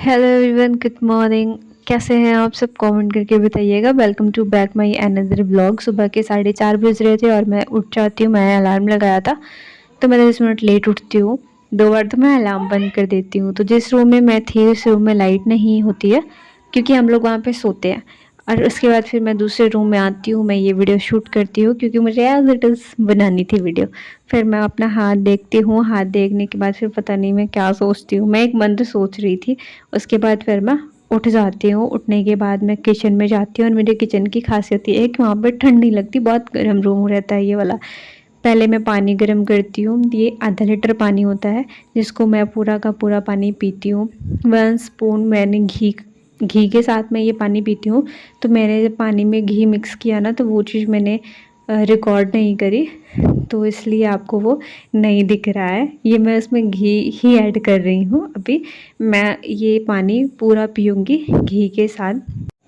Hello everyone, good morning. कैसे हैं आप सब? कमेंट करके बताइएगा। Welcome to back my another blog. सुबह के 4:30 बज रहे थे और मैं उठ जाती हूँ। मैंने अलार्म लगाया था तो मैं 10 मिनट लेट उठती हूँ। 2 बार तो मैं अलार्म बंद कर देती हूँ। तो जिस रूम में मैं थी उस रूम में लाइट नहीं होती है क्योंकि हम लोग वहाँ पे सोते हैं। और उसके बाद फिर मैं दूसरे रूम में आती हूँ, मैं ये वीडियो शूट करती हूँ क्योंकि मुझे एज इट इज़ बनानी थी वीडियो। फिर मैं अपना हाथ देखती हूँ, हाथ देखने के बाद फिर पता नहीं मैं क्या सोचती हूँ। मैं एक मंत्र सोच रही थी। उसके बाद फिर मैं उठ जाती हूँ। उठने के बाद मैं किचन में जाती हूँ और मेरे किचन की खासियत ये है कि वहाँ पे ठंड नहीं लगती, बहुत गर्म रूम रहता है ये वाला। पहले मैं पानी गर्म करती हूँ। ये आधा लीटर पानी होता है जिसको मैं पूरा का पूरा पानी पीती हूँ। 1 स्पून मैंने घी घी के साथ मैं ये पानी पीती हूँ। तो मैंने जब पानी में घी मिक्स किया ना तो वो चीज़ मैंने रिकॉर्ड नहीं करी, तो इसलिए आपको वो नहीं दिख रहा है। ये मैं उसमें घी ही ऐड कर रही हूँ अभी। मैं ये पानी पूरा पीऊँगी घी के साथ।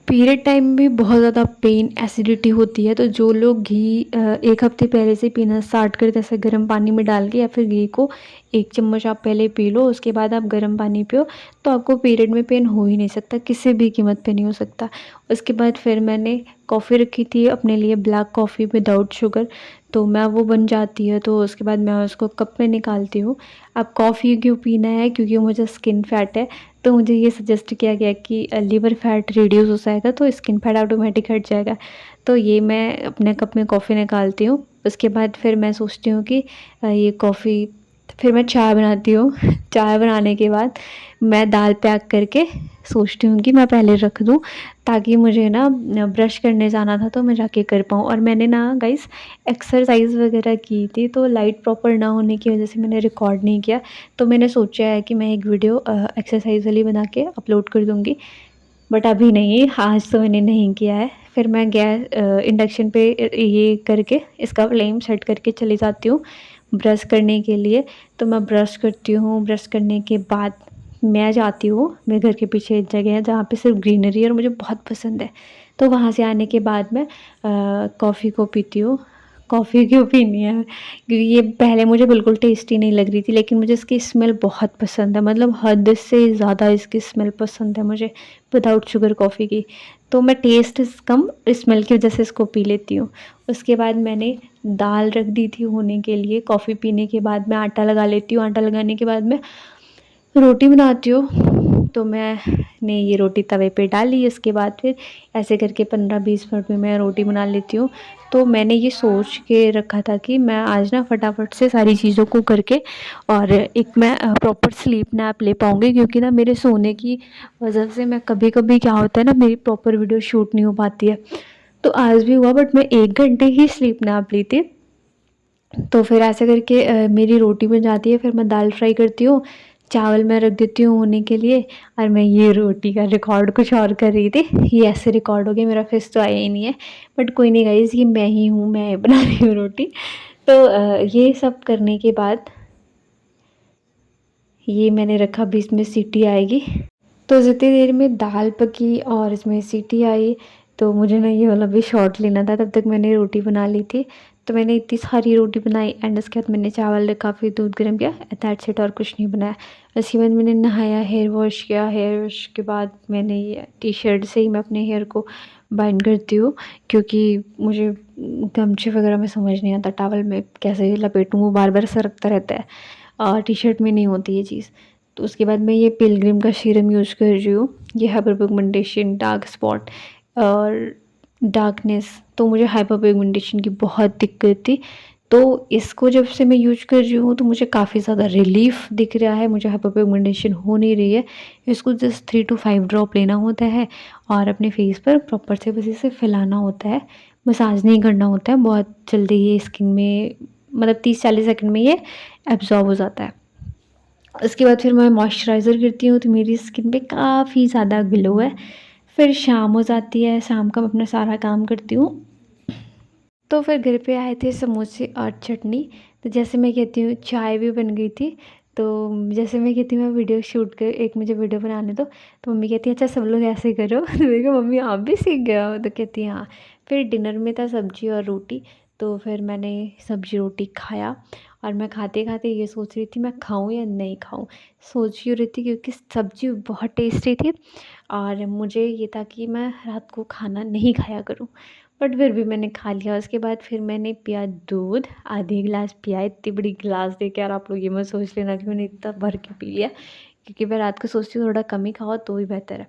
पीरियड टाइम में बहुत ज़्यादा पेन एसिडिटी होती है, तो जो लोग घी 1 हफ्ते पहले से पीना स्टार्ट करते हैं ऐसे गर्म पानी में डाल के, या फिर घी को 1 चम्मच आप पहले पी लो उसके बाद आप गर्म पानी पियो, तो आपको पीरियड में पेन हो ही नहीं सकता, किसी भी कीमत पे नहीं हो सकता। उसके बाद फिर मैंने कॉफ़ी रखी थी अपने लिए, ब्लैक कॉफ़ी विदाउट शुगर। तो मैं वो बन जाती है तो उसके बाद मैं उसको कप में निकालती हूँ। अब कॉफ़ी क्यों पीना है? क्योंकि मुझे स्किन फैट है। तो मुझे ये सजेस्ट किया गया कि लिवर फैट रिड्यूस हो जाएगा तो स्किन फैट ऑटोमेटिक हट जाएगा। तो ये मैं अपने कप में कॉफ़ी निकालती हूँ। उसके बाद फिर मैं सोचती हूँ कि ये कॉफ़ी, फिर मैं चाय बनाती हूँ। चाय बनाने के बाद मैं दाल पैक करके सोचती हूँ कि मैं पहले रख दूँ, ताकि मुझे ना ब्रश करने जाना था तो मैं जाके कर पाऊँ। और मैंने ना गाइस एक्सरसाइज़ वगैरह की थी, तो लाइट प्रॉपर ना होने की वजह से मैंने रिकॉर्ड नहीं किया। तो मैंने सोचा है कि मैं एक वीडियो एक्सरसाइज वाली बना के अपलोड कर दूँगी, बट अभी नहीं, आज तो मैंने नहीं किया है। फिर मैं गैस इंडक्शन पे ये करके इसका फ्लेम सेट करके चली जाती हूँ ब्रश करने के लिए। तो मैं ब्रश करती हूँ। ब्रश करने के बाद मैं जाती हूँ, मेरे घर के पीछे एक जगह है जहाँ पे सिर्फ ग्रीनरी है और मुझे बहुत पसंद है। तो वहाँ से आने के बाद मैं कॉफ़ी को पीती हूँ। कॉफ़ी क्यों पीनी है? क्योंकि ये पहले मुझे बिल्कुल टेस्टी नहीं लग रही थी, लेकिन मुझे इसकी स्मेल बहुत पसंद है, मतलब हद से ज़्यादा इसकी स्मेल पसंद है मुझे विदाउट शुगर कॉफ़ी की। तो मैं टेस्ट कम स्मेल की वजह से इसको पी लेती हूँ। उसके बाद मैंने दाल रख दी थी होने के लिए। कॉफ़ी पीने के बाद मैं आटा लगा लेती हूँ। आटा लगाने के बाद मैं रोटी बनाती हूँ। तो मैंने ये रोटी तवे पे डाली, इसके बाद फिर ऐसे करके 15-20 मिनट में मैं रोटी बना लेती हूँ। तो मैंने ये सोच के रखा था कि मैं आज ना फटाफट से सारी चीज़ों को करके और एक मैं प्रॉपर स्लीप नैप ले पाऊँगी, क्योंकि ना मेरे सोने की वजह से मैं कभी कभी क्या होता है ना, मेरी प्रॉपर वीडियो शूट नहीं हो पाती है। तो आज भी हुआ, बट मैं 1 घंटे ही स्लीप नैप ली थी। तो फिर ऐसे करके मेरी रोटी बन जाती है। फिर मैं दाल फ्राई करती हूँ, चावल मैं रख देती हूँ होने के लिए। और मैं ये रोटी का रिकॉर्ड कुछ और कर रही थी, ये ऐसे रिकॉर्ड हो गया, मेरा फेस तो आया ही नहीं है। बट कोई नहीं गाइज़, ये मैं ही हूँ, मैं बना रही हूँ रोटी। तो ये सब करने के बाद ये मैंने रखा, भी इसमें सीटी आएगी। तो जितनी देर में दाल पकी और इसमें सीटी आई, तो मुझे ना ये वाला भी शॉट लेना था, तब तक मैंने रोटी बना ली थी। तो मैंने इतनी सारी रोटी बनाई एंड उसके बाद मैंने चावल रखा, फिर दूध गर्म किया, दैट्स इट, और कुछ नहीं बनाया। उसके बाद मैंने नहाया, हेयर वॉश किया। हेयर वॉश के बाद मैंने ये टी शर्ट से ही मैं अपने हेयर को बाइंड करती हूँ, क्योंकि मुझे गमछे वगैरह में समझ नहीं आता टॉवल में कैसे लपेटूँ, वो बार बार सरकता रहता है और टी शर्ट में नहीं होती ये चीज़। तो उसके बाद मैं ये पिलग्रिम का सीरम यूज़ कर रही हूँ। ये हाइपर पिगमेंटेशन, डार्क स्पॉट और डार्कनेस, तो मुझे हाइपर पिगमेंटेशन की बहुत दिक्कत थी। तो इसको जब से मैं यूज कर रही हूँ तो मुझे काफ़ी ज़्यादा रिलीफ दिख रहा है, मुझे हाइपर पिगमेंटेशन हो नहीं रही है। इसको जस्ट 3 to 5 ड्रॉप लेना होता है और अपने फेस पर प्रॉपर से बस इसे फैलाना होता है, मसाज नहीं करना होता है। बहुत जल्दी ये स्किन में, मतलब 30-40 सेकंड में ये एब्जॉर्ब हो जाता है। उसके बाद फिर मैं मॉइस्चराइज़र करती हूँ, तो मेरी स्किन पे काफ़ी ज़्यादा ग्लो है। फिर शाम हो जाती है, शाम का मैं अपना सारा काम करती हूँ। तो फिर घर पे आए थे समोसे और चटनी। तो जैसे मैं कहती हूँ चाय भी बन गई थी। तो जैसे मैं कहती हूँ मैं वीडियो शूट कर, एक मुझे वीडियो बनाने दो, तो मम्मी कहती है अच्छा सब लोग ऐसे करो। तो मैंने कहा मम्मी आप भी सीख गए हो? तो कहती है हाँ। फिर डिनर में था सब्जी और रोटी, तो फिर मैंने सब्जी रोटी खाया। और मैं खाते-खाते ये सोच रही थी मैं खाऊँ या नहीं खाऊँ? सोच ही रही थी क्योंकि सब्ज़ी बहुत टेस्टी थी और मुझे ये था कि मैं रात को खाना नहीं खाया करूँ। बट फिर भी मैंने खा लिया। उसके बाद फिर मैंने पिया दूध, आधी गिलास पिया, इतनी बड़ी गिलास देके। यार आप लोग ये मत सोच लेना कि मैंने इतना भर के पी लिया, क्योंकि मैं रात को सोचती हूँ थोड़ा कम ही खाओ तो ही बेहतर है।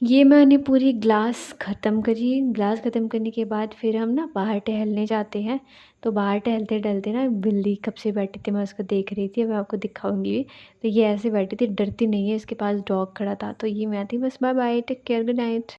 ये मैंने पूरी ग्लास ख़त्म करी। ग्लास ख़त्म करने के बाद फिर हम ना बाहर टहलने जाते हैं। तो बाहर टहलते-टहलते ना बिल्ली कब से बैठी थी, मैं उसको देख रही थी, मैं आपको दिखाऊँगी भी। तो ये ऐसे बैठी थी, डरती नहीं है, इसके पास डॉग खड़ा था। तो ये मैं थी। बस bye bye, take care, good night.